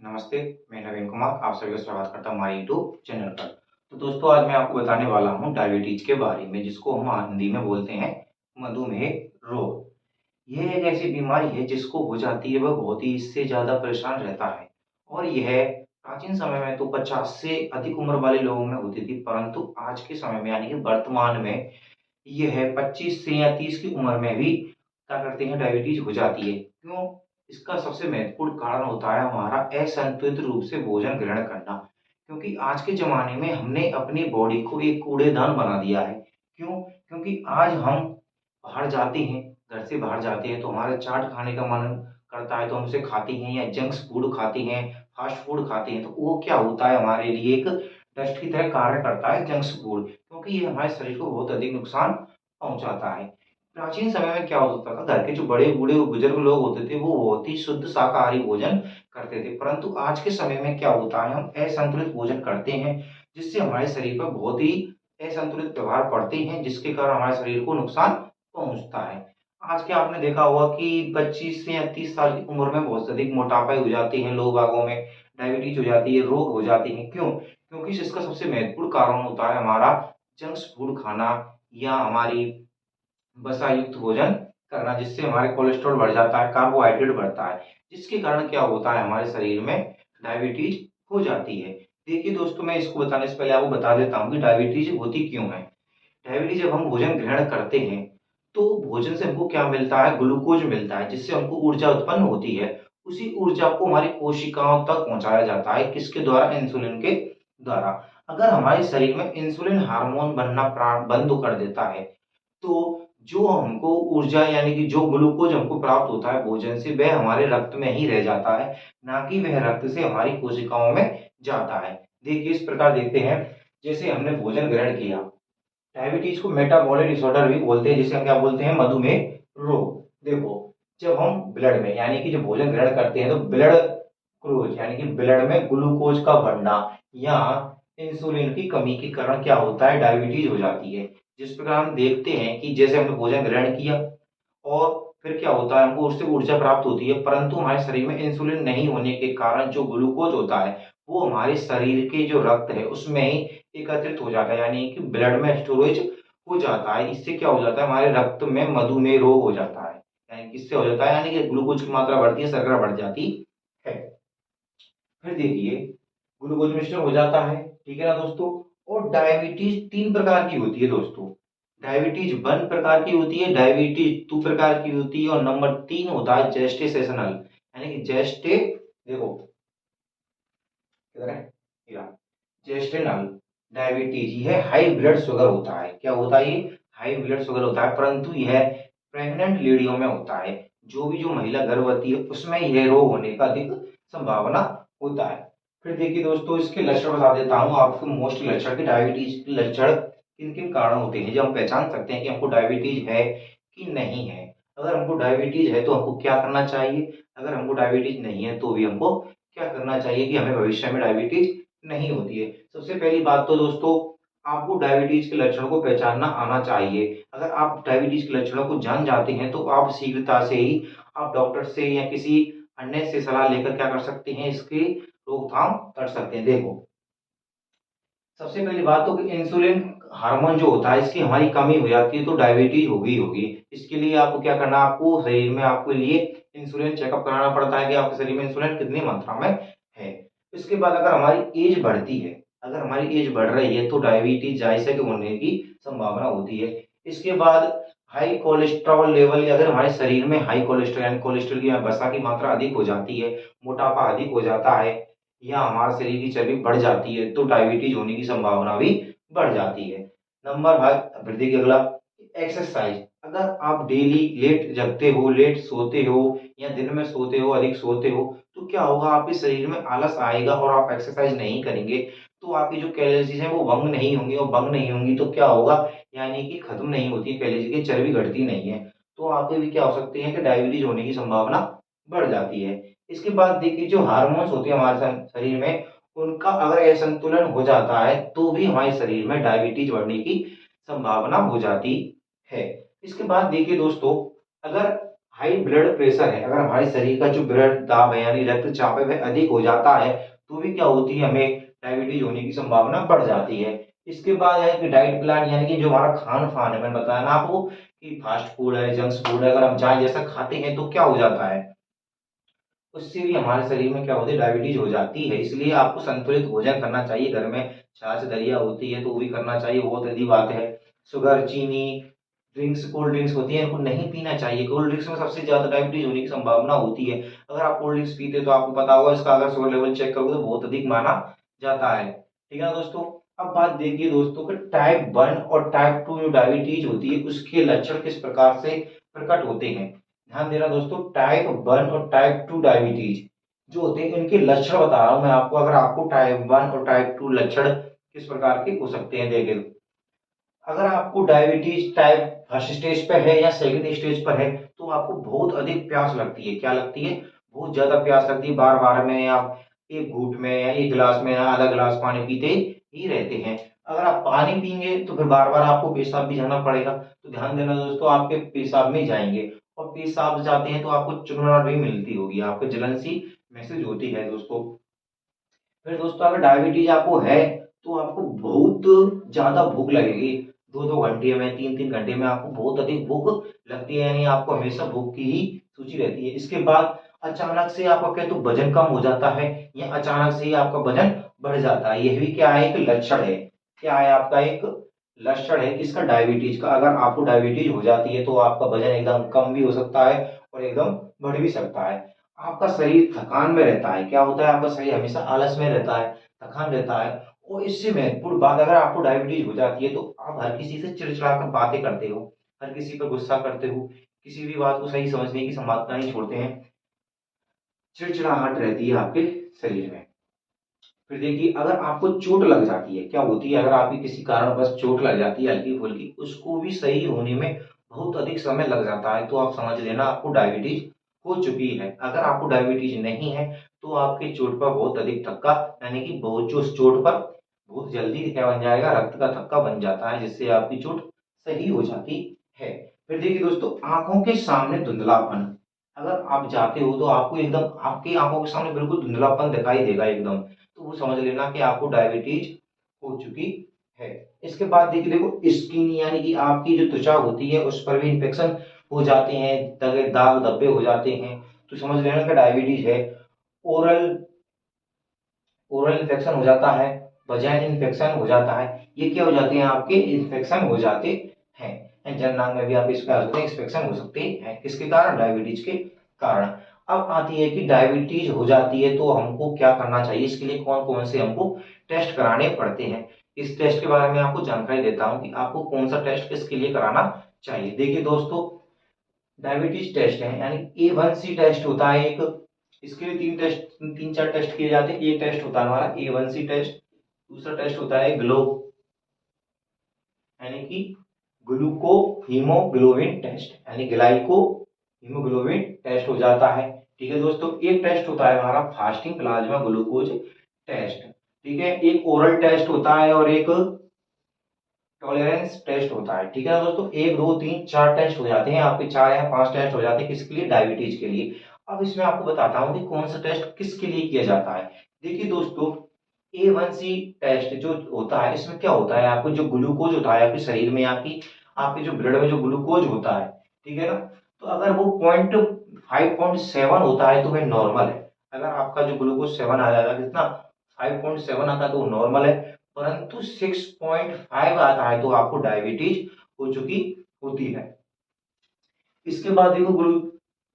नमस्ते, मैं नवीन कुमार आप सभी का स्वागत करता हूँ हमारे यूट्यूब चैनल पर। तो दोस्तों आज मैं आपको बताने वाला हूँ डायबिटीज के बारे में जिसको हम हिंदी में बोलते हैं मधुमेह रोग। यह एक ऐसी बीमारी है जिसको हो जाती है वह बहुत ही इससे ज़्यादा परेशान रहता है और यह प्राचीन समय में तो 50 से अधिक उम्र वाले लोगों में होती थी, परंतु आज के समय में यानी कि वर्तमान में यह 25 से या 30 की उम्र में भी क्या करते हैं डायबिटीज हो जाती है। क्यों? इसका सबसे महत्वपूर्ण कारण होता है हमारा असंतुलित रूप से भोजन ग्रहण करना। क्योंकि आज के ज़माने में हमने अपनी बॉडी को एक कूड़ेदान बना दिया है। क्यों? क्योंकि आज हम बाहर जाते हैं, घर से बाहर जाते हैं तो हमारा चाट खाने का मन करता है तो हम उसे खाते हैं या जंक्स फूड खाते हैं, फास्ट फूड खाते हैं तो वो क्या होता है हमारे लिए एक डस्ट की तरह कार्य करता है जंक्स फूड, क्योंकि ये हमारे शरीर को बहुत अधिक नुकसान पहुँचाता है। प्राचीन समय में क्या होता था, घर के जो बड़े-बूढ़े बुजुर्ग लोग होते थे, वो बहुत ही शुद्ध शाकाहारी भोजन करते थे। परंतु आज के समय में क्या होता है, हम असंतुलित भोजन करते हैं, जिससे हमारे शरीर पर बहुत ही असंतुलित प्रभाव पड़ते हैं, जिसके कारण हमारे शरीर को नुकसान पहुँचता है। आज के आपने देखा होगा कि 25 से या 30 साल की उम्र में बहुत अधिक मोटापे हो जाते हैं, लोग बागों में डायबिटीज़ हो जाती है, रोग हो जाते हैं। क्यों? क्योंकि इसका सबसे महत्वपूर्ण कारण होता है हमारा जंक्स फूड खाना या हमारी वसा युक्त भोजन करना, जिससे हमारे कोलेस्ट्रॉल बढ़ जाता है, कार्बोहाइड्रेट बढ़ता है, जिसके कारण क्या होता है हमारे शरीर में डायबिटीज हो जाती है। देखिए दोस्तों, मैं इसको बताने से पहले आपको बता देता हूँ कि डायबिटीज होती क्यों है। डायबिटीज जब हम भोजन ग्रहण करते हैं तो भोजन से हमको क्या मिलता है, ग्लूकोज मिलता है, जिससे हमको ऊर्जा उत्पन्न होती है। उसी ऊर्जा को हमारी कोशिकाओं तक पहुंचाया जाता है, किसके द्वारा? इंसुलिन के द्वारा। अगर हमारे शरीर में इंसुलिन हार्मोन बनना बंद कर देता है तो जो हमको ऊर्जा यानी कि जो ग्लूकोज हमको प्राप्त होता है भोजन से, वह हमारे रक्त में ही रह जाता है, ना कि वह रक्त से हमारी कोशिकाओं में जाता है। देखिए इस प्रकार देखते हैं, जैसे हमने भोजन ग्रहण किया, डायबिटीज को मेटाबॉलिक डिसऑर्डर भी बोलते हैं, जिसे हम क्या बोलते हैं? मधुमेह रोग। देखो, जब हम ब्लड में यानी कि जब भोजन ग्रहण करते हैं तो ब्लड ग्लूकोज यानी कि ब्लड में ग्लूकोज का बढ़ना या इंसुलिन की कमी के कारण क्या होता है? डायबिटीज हो जाती है। जिस प्रकार हम देखते हैं कि जैसे हमने भोजन ग्रहण किया और फिर क्या होता है, हमको उससे ऊर्जा प्राप्त होती है, परंतु हमारे शरीर में इंसुलिन नहीं होने के कारण जो ग्लूकोज होता है वो हमारे शरीर के जो रक्त है उसमें ही एकत्रित हो जाता है, यानी कि ब्लड में स्टोरेज हो जाता है। इससे क्या हो जाता है, हमारे रक्त में मधुमेह रोग हो जाता है। यानी किससे हो जाता है? यानी कि ग्लूकोज की मात्रा बढ़ती है, शर्करा बढ़ जाती है। फिर देखिए, ग्लूकोज में स्टोर हो जाता है, ठीक है ना दोस्तों। और डायबिटीज 3 प्रकार की होती है दोस्तों। डायबिटीज 1 प्रकार की होती है, डायबिटीज 2 प्रकार की होती है और नंबर 3 होता है जेस्टेशनल, यानी कि जेस्टे देखो किधर है? या जेस्टेनल डायबिटीज, यह हाई ब्लड शुगर होता है। क्या होता है? ये हाई ब्लड शुगर होता है, परंतु यह प्रेग्नेंट लेडियों में होता है। जो महिला गर्भवती है उसमें यह रोग होने का अधिक संभावना होता है। फिर देखिए दोस्तों, इसके लक्षण बता देता हूँ आपको। मोस्ट लक्षण के डायबिटीज के लक्षण किन किन कारण होते हैं जो हम पहचान सकते हैं कि हमको डायबिटीज है कि नहीं है। अगर हमको डायबिटीज है तो हमको क्या करना चाहिए, अगर हमको डायबिटीज नहीं है तो भी हमको क्या करना चाहिए कि हमें भविष्य में डायबिटीज नहीं होती है। सबसे पहली बात तो दोस्तों, आपको डायबिटीज के लक्षणों को पहचानना आना चाहिए। अगर आप डायबिटीज के लक्षणों को जान जाते हैं तो आप शीघ्रता से ही आप डॉक्टर से या किसी अन्य से सलाह लेकर क्या कर सकते हैं, इसकी रोकथाम कर सकते हैं। देखो, सबसे पहली बात तो कि इंसुलिन हार्मोन जो होता है इसकी हमारी कमी हो जाती है तो डायबिटीज होगी होगी। इसके लिए आपको क्या करना है, आपको शरीर में आपके लिए इंसुलिन चेकअप कराना पड़ता है कि आपके शरीर में इंसुलिन कितनी मात्रा में है। इसके बाद अगर हमारी एज बढ़ती है, अगर हमारी एज बढ़ रही है तो डायबिटीज जायसे के होने की संभावना होती है। इसके बाद हाई कोलेस्ट्रॉल लेवल, अगर हमारे शरीर में हाई कोलेस्ट्रॉल यानी कोलेस्ट्रॉल की वसा की मात्रा अधिक हो जाती है, मोटापा अधिक हो जाता है या हमारे शरीर की चर्बी बढ़ जाती है तो डायबिटीज होने की संभावना भी बढ़ जाती है। नंबर भाई फिर देखिए अगला, एक्सरसाइज। अगर आप डेली लेट जगते हो, लेट सोते हो या दिन में सोते हो, अधिक सोते हो, तो क्या होगा, आपके शरीर में आलस आएगा और आप एक्सरसाइज नहीं करेंगे तो आपकी जो कैलोरीज है वो भंग नहीं होंगी, और भंग नहीं होंगी तो क्या होगा, यानी कि खत्म नहीं होती है कैलोरी की, चर्बी घटती नहीं है, तो आपके भी क्या हो सकते हैं कि डायबिटीज होने की संभावना बढ़ जाती है। इसके बाद देखिए, जो हार्मोन्स होते हैं हमारे शरीर में, उनका अगर असंतुलन हो जाता है तो भी हमारे शरीर में डायबिटीज बढ़ने की संभावना हो जाती है। इसके बाद देखिए दोस्तों, अगर हाई ब्लड प्रेशर है, अगर हमारे शरीर का जो ब्लड दाब है यानी रक्तचाप है वह अधिक हो जाता है तो भी क्या होती है, हमें डायबिटीज होने की संभावना बढ़ जाती है। इसके बाद है कि डाइट प्लान, यानी कि जो हमारा खान पान है, मैंने बताया ना आपको कि फास्ट फूड है, जंक फूड है, अगर हम चाय जैसा खाते हैं तो क्या हो जाता है, उससे भी हमारे शरीर में क्या होती है, डायबिटीज हो जाती है। इसलिए आपको संतुलित भोजन करना चाहिए, घर में छाछ दलिया होती है तो वो भी करना चाहिए, बहुत अच्छी बात है। शुगर, चीनी, ड्रिंक्स, कोल्ड ड्रिंक्स होती है, इनको नहीं पीना चाहिए। कोल्ड ड्रिंक्स में सबसे ज्यादा डायबिटीज होने की संभावना होती है। अगर आप कोल्ड ड्रिंक्स पीते तो आपको पता होगा इसका अगर शुगर लेवल चेक करोगे तो बहुत अधिक माना जाता है। ठीक है ना दोस्तों। अब बात देखिए दोस्तों कि टाइप 1 और टाइप 2 जो डायबिटीज होती है उसके लक्षण किस प्रकार से प्रकट होते हैं। ध्यान देना दोस्तों, टाइप 1 और टाइप 2 डायबिटीज जो होते हैं इनके लक्षण बता रहा हूं मैं आपको। अगर आपको टाइप 1 और टाइप 2 लक्षण किस प्रकार के हो सकते हैं देखें, अगर आपको डायबिटीज टाइप फर्स्ट स्टेज पर है या सेकंड स्टेज पर है तो आपको बहुत अधिक प्यास लगती है। क्या लगती है? बहुत ज्यादा प्यास लगती है, बार बार में आप एक घूंट में या एक गिलास में या आधा गिलास पानी पीते ही रहते हैं। अगर आप पानी पिएंगे तो फिर बार बार आपको पेशाब भी जाना पड़ेगा, तो ध्यान देना दोस्तों आपके पेशाब में जाएंगे, और पेशाब जाते हैं तो आपको चिकनाहट भी मिलती होगी, आपको जलन सी महसूस होती है दोस्तों। फिर दोस्तों अगर डायबिटीज आपको है तो आपको बहुत ज्यादा भूख लगेगी, 2-2 घंटे में, 3-3 घंटे में आपको बहुत अधिक भूख लगती है, यानी आपको हमेशा भूख की ही सूची रहती है। इसके बाद अचानक से आपका क्या तो वजन कम हो जाता है या अचानक से ही आपका वजन बढ़ जाता है, यह भी क्या है, एक लक्षण है। क्या है आपका एक लक्षण है किसका, डायबिटीज का। अगर आपको डायबिटीज हो जाती है तो आपका वजन एकदम कम भी हो सकता है और एकदम बढ़ भी सकता है। आपका शरीर थकान में रहता है, क्या होता है, आपका शरीर हमेशा आलस में रहता है, थकान रहता है। और इससे महत्वपूर्ण बात, अगर आपको डायबिटीज हो जाती है तो आप हर किसी से चिड़चिड़ा कर बातें करते हो, हर किसी पर गुस्सा करते हो, किसी भी बात को सही समझने की संभावना नहीं छोड़ते हैं, चिड़चिड़ाहट रहती है आपके शरीर में। फिर देखिए अगर आपको चोट लग जाती है, क्या होती है, अगर आपकी किसी कारणवश चोट लग जाती है हल्की फुल्की, उसको भी सही होने में बहुत अधिक समय लग जाता है, तो आप समझ लेना आपको डायबिटीज हो चुकी है। अगर आपको डायबिटीज नहीं है तो आपके चोट पर बहुत अधिक थक्का, यानी कि बहुत जो उस चोट पर बहुत जल्दी क्या बन जाएगा, रक्त का थक्का बन जाता है, जिससे आपकी चोट सही हो जाती है। फिर देखिए दोस्तों, आंखों के सामने धुंधलापन, अगर आप जाते हो तो आपको एकदम आपकी आंखों के सामने बिल्कुल धुंधलापन दिखाई देगा एकदम, तो वो समझ लेना कि आपको डायबिटीज हो चुकी है। इसके बाद देखिए, देखो स्किन यानी कि आपकी जो त्वचा होती है उस पर भी इन्फेक्शन हो जाते हैं, दगे दाग धब्बे हो जाते हैं, तो समझ लेना कि डायबिटीज है। ओरल ओरल इन्फेक्शन हो जाता है, वजाइन इन्फेक्शन हो जाता है, ये क्या हो जाते हैं, आपके इन्फेक्शन हो जाते हैं। जननांग में भी आप इसका इन्फेक्शन हो सकते हैं, किसके कारण, डायबिटीज के कारण। अब आती है कि डायबिटीज हो जाती है तो हमको क्या करना चाहिए, इसके लिए कौन कौन से हमको टेस्ट कराने पड़ते हैं। इस टेस्ट के बारे में आपको जानकारी देता हूं कि आपको कौन सा टेस्ट किसके लिए कराना चाहिए। देखिए दोस्तों, डायबिटीज टेस्ट है यानी A1C टेस्ट होता है एक, इसके लिए तीन चार टेस्ट किए जाते हैं। एक टेस्ट होता है हमारा A1C टेस्ट, दूसरा टेस्ट होता है ग्लो यानी कि ग्लूको हीमोग्लोबिन टेस्ट, यानी ग्लाइको हीमोग्लोबिन टेस्ट हो जाता है। ठीक है दोस्तों, एक टेस्ट होता है हमारा फास्टिंग प्लाज्मा ग्लूकोज टेस्ट। ठीक है, एक ओरल टेस्ट होता है और एक टॉलरेंस टेस्ट होता है। ठीक है ना दोस्तों, 1 2 3 4 टेस्ट हो जाते हैं आपके, 4 या 5 टेस्ट हो जाते हैं, किसके लिए, डायबिटीज के लिए। अब इसमें आपको बताता हूँ कि कौन सा टेस्ट किसके लिए किया जाता है। देखिए दोस्तों, A1C टेस्ट जो होता है इसमें क्या होता है, आपको जो ग्लूकोज होता है आपके शरीर में, आपकी आपके जो ब्लड में जो ग्लूकोज होता है, ठीक है ना, तो अगर वो 5.7 होता है तो वह नॉर्मल है। अगर आपका जो ग्लूकोज 7 आ जाएगा, कितना, 5.7 आता है तो वो नॉर्मल है, परंतु 6.5 आता है तो आपको डायबिटीज हो चुकी होती है। इसके बाद देखो,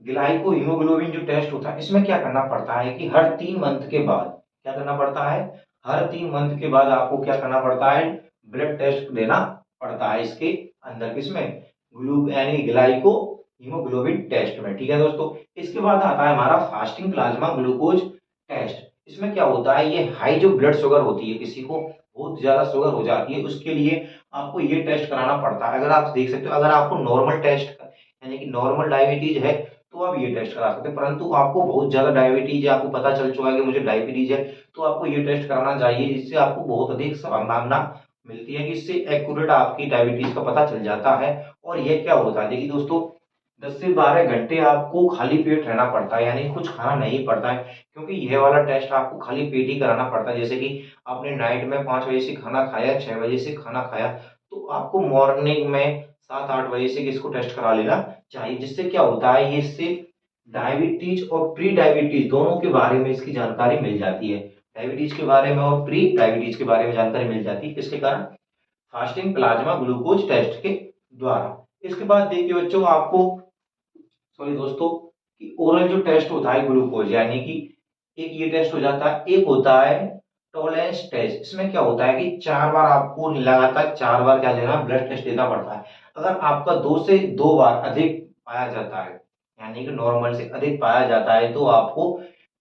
ग्लाइको हीमोग्लोबिन जो टेस्ट होता है इसमें क्या करना पड़ता है कि हर 3 मंथ के बाद क्या करना पड़ता है, हर 3 मंथ के बाद आपको क्या करना पड़ता है, ब्लड टेस्ट देना पड़ता है इसके अंदर, किसमें, ग्लू यानी ग्लाइको हीमोग्लोबिन टेस्ट में। ठीक है दोस्तों, इसके बाद आता है हमारा फास्टिंग प्लाज्मा ग्लूकोज टेस्ट। इसमें क्या होता है, ये हाई जो ब्लड शुगर होती है, किसी को बहुत ज्यादा शुगर हो जाती है, उसके लिए आपको ये टेस्ट कराना पड़ता है। अगर आप देख सकते हो, अगर आपको नॉर्मल टेस्ट यानी कि नॉर्मल डायबिटीज है तो आप ये टेस्ट करा सकते हैं, परंतु आपको बहुत ज्यादा डायबिटीज है, आपको पता चल चुका है कि मुझे डायबिटीज है, तो आपको ये टेस्ट कराना चाहिए, जिससे आपको बहुत अधिक संभावना मिलती है कि इससे एक्यूरेट आपकी डायबिटीज का पता चल जाता है। और ये क्या होता है, देखिए दोस्तों, 10 से 12 घंटे आपको खाली पेट रहना पड़ता है, यानी कुछ खाना नहीं पड़ता है, क्योंकि यह वाला टेस्ट आपको खाली पेट ही कराना पड़ता है। जैसे कि आपने नाइट में 5 बजे से खाना खाया, 6 बजे से खाना खाया, तो आपको मॉर्निंग में 7-8 बजे से इसको टेस्ट करा लेना चाहिए। जिससे क्या होता है, ये इससे डायबिटीज और प्री डायबिटीज दोनों के बारे में इसकी जानकारी मिल जाती है। डायबिटीज के बारे में और प्री डायबिटीज के बारे में जानकारी मिल जाती है, किसके कारण? फास्टिंग प्लाज्मा ग्लूकोज टेस्ट के द्वारा। इसके बाद देखिए बच्चों, आपको सॉरी दोस्तों, कि ओरल जो टेस्ट होता है ग्लूकोज, यानी कि एक ये टेस्ट हो जाता है, एक होता है टॉलरेंस टेस्ट। इसमें क्या होता है कि 4 बार आपको लगातार 4 बार क्या लेना, ब्लड टेस्ट देना पड़ता है। अगर आपका 2 से 2 बार अधिक पाया जाता है, यानी कि नॉर्मल से अधिक पाया जाता है, तो आपको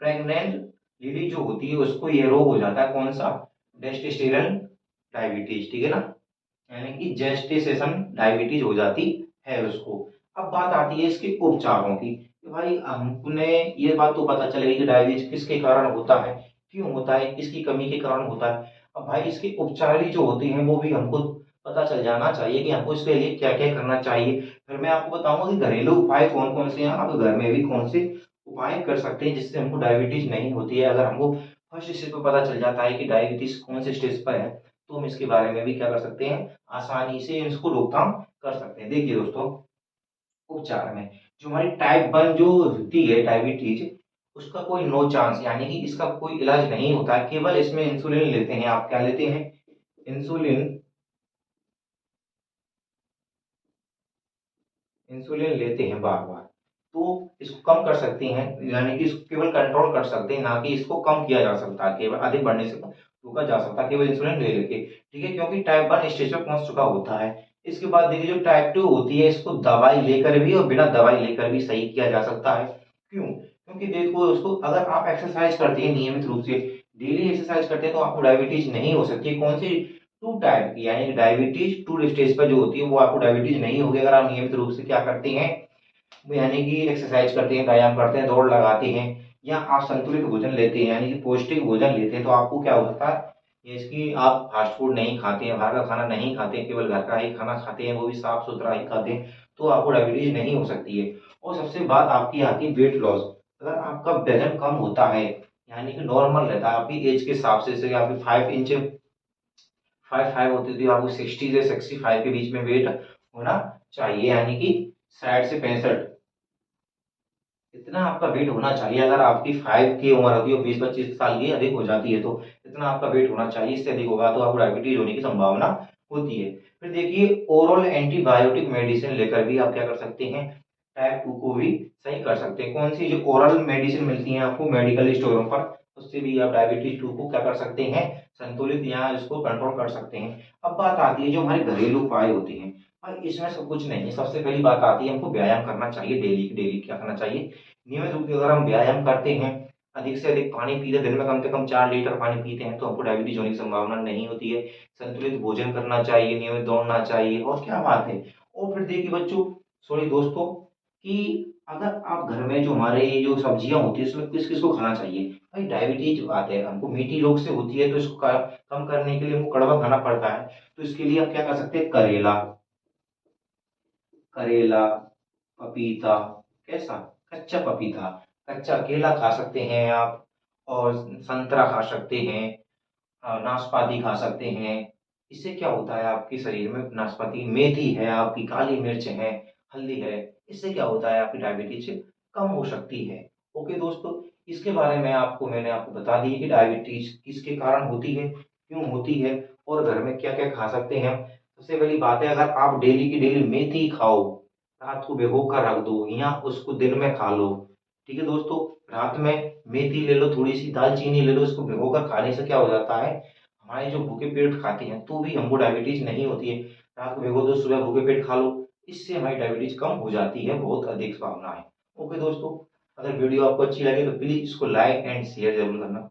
प्रेग्नेंट लेडी जो होती है उसको ये रोग हो जाता है, कौन सा? टेस्टोस्टेरोन डायबिटीज, ठीक है ना, यानी कि जेस्टेशन डायबिटीज हो जाती है उसको। अब बात आती है इसके उपचारों की, कि भाई हमने ये बात तो पता चलेगी कि डायबिटीज किसके कारण होता है, क्यों होता है, किसकी कमी के कारण होता है। अब भाई इसके उपचार ही जो होते हैं वो भी हमको पता चल जाना चाहिए कि हमको इसके लिए क्या क्या करना चाहिए। फिर मैं आपको बताऊंगा कि घरेलू उपाय कौन कौन से हैं, आप घर में भी कौन से उपाय कर सकते हैं जिससे हमको डायबिटीज नहीं होती है। अगर हमको फर्स्ट स्टेज पर पता चल जाता है कि डायबिटीज कौन से स्टेज पर है, तो हम इसके बारे में भी क्या कर सकते हैं, आसानी से इसको रोकथाम कर सकते हैं। देखिए दोस्तों, उपचार में जो हमारी टाइप 1 जो होती है डायबिटीज, उसका कोई नो चांस, यानी कि इसका कोई इलाज नहीं होता है, केवल इसमें इंसुलिन लेते हैं। आप क्या लेते हैं? इंसुलिन। इंसुलिन लेते हैं बार बार, तो इसको कम कर सकते हैं, यानी कि इसको केवल कंट्रोल कर सकते हैं, ना कि इसको कम किया जा सकता है, केवल अधिक बढ़ने से रोका जा सकता है केवल इंसुलिन ले लेके, ठीक है, क्योंकि टाइप 1 स्टेज पर पहुंच चुका होता है। इसके बाद देखिए जो टाइप 2 होती है, इसको दवाई लेकर भी और बिना दवाई लेकर भी सही किया जा सकता है। क्यों? क्योंकि देखो उसको, अगर आप एक्सरसाइज करते हैं नियमित रूप से, डेली एक्सरसाइज करते हैं, तो आपको डायबिटीज नहीं हो सकती। कौन सी? 2 टाइप की, यानी डायबिटीज 2 स्टेज पर जो होती है वो आपको डायबिटीज नहीं होगी, अगर आप नियमित रूप से क्या करते हैं, यानी कि एक्सरसाइज करते हैं, व्यायाम करते हैं, दौड़ लगाते हैं, या आप संतुलित भोजन लेते हैं, यानी कि पौष्टिक भोजन लेते हैं, तो आपको क्या हो सकता है, ये इसकी आप फास्ट फूड नहीं खाते हैं, बाहर का खाना नहीं खाते हैं, केवल घर का ही खाना खाते हैं, वो भी साफ सुथरा ही खाते हैं, तो आपको डायबिटीज नहीं हो सकती है। और सबसे बात आपकी आती है वेट लॉस। अगर आपका वजन कम होता है, यानी कि नॉर्मल रहता है आपकी एज के हिसाब से, जैसे आपकी 5 इंच 5'5" होती थी, आपको 60 से 65 के बीच में वेट होना चाहिए, यानी कि 60 से 65 इतना आपका वेट होना चाहिए। अगर आपकी 5 की उम्र होती है और 20-25 साल की अधिक हो जाती है, तो इतना आपका वेट होना चाहिए, इससे अधिक होगा तो आपको डायबिटीज होने की संभावना होती है। फिर देखिए, ओरल एंटीबायोटिक मेडिसिन लेकर भी आप क्या कर सकते हैं, टाइप 2 को भी सही कर सकते हैं। कौन सी? जो ओरल मेडिसिन मिलती है आपको मेडिकल स्टोरों पर, उससे भी आप डायबिटीज 2 को क्या कर सकते हैं, संतुलित या इसको कंट्रोल कर सकते हैं। अब बात आती है जो हमारे घरेलू उपाय होते हैं, और इसमें सब कुछ नहीं है। सबसे पहली बात आती है, हमको व्यायाम करना चाहिए, डेली डेली क्या करना चाहिए, नियमित रूप से अगर हम व्यायाम करते हैं, अधिक से अधिक पानी पीते हैं, दिन में कम से कम 4 लीटर पानी पीते हैं, तो हमको डायबिटीज होने की संभावना नहीं होती है। संतुलित भोजन करना चाहिए, नियमित दौड़ना चाहिए, और क्या बात है। और फिर देखिए बच्चों, सॉरी दोस्तों, कि अगर आप घर में जो हमारे ये जो सब्जियां होती है, इसमें किस किस को खाना चाहिए? भाई डायबिटीज बात है, हमको मीठी रोग से होती है, तो इसको कम करने के लिए हमको कड़वा खाना पड़ता है। तो इसके लिए आप क्या कर सकते हैं, करेला, करेला, पपीता, कैसा? कच्चा पपीता, कच्चा केला खा सकते हैं आप, और संतरा खा सकते हैं, नाशपाती खा सकते हैं। इससे क्या होता है, आपके शरीर में नाशपाती, मेथी है, आपकी काली मिर्च है, हल्दी है, इससे क्या होता है, आपकी डायबिटीज कम हो सकती है। ओके दोस्तों, इसके बारे में मैंने आपको बता दी कि डायबिटीज किसके कारण होती है, क्यों होती है, और घर में क्या क्या खा सकते हैं। सबसे पहली बात है, अगर आप डेली की डेली मेथी खाओ, रात को भिगो कर रख दो, या उसको दिन में खा लो, ठीक है दोस्तों। रात में मेथी ले लो, थोड़ी सी दालचीनी ले लो, इसको भिगो कर खाने से क्या हो जाता है, हमारे जो भूखे पेट खाते हैं तो भी हमको डायबिटीज नहीं होती है। रात को भिगो दो, सुबह भूखे पेट खा लो, इससे हमारी डायबिटीज कम हो जाती है, बहुत अधिक संभावना है। ओके दोस्तों, अगर वीडियो आपको अच्छी लगे तो प्लीज इसको लाइक एंड शेयर जरूर करना।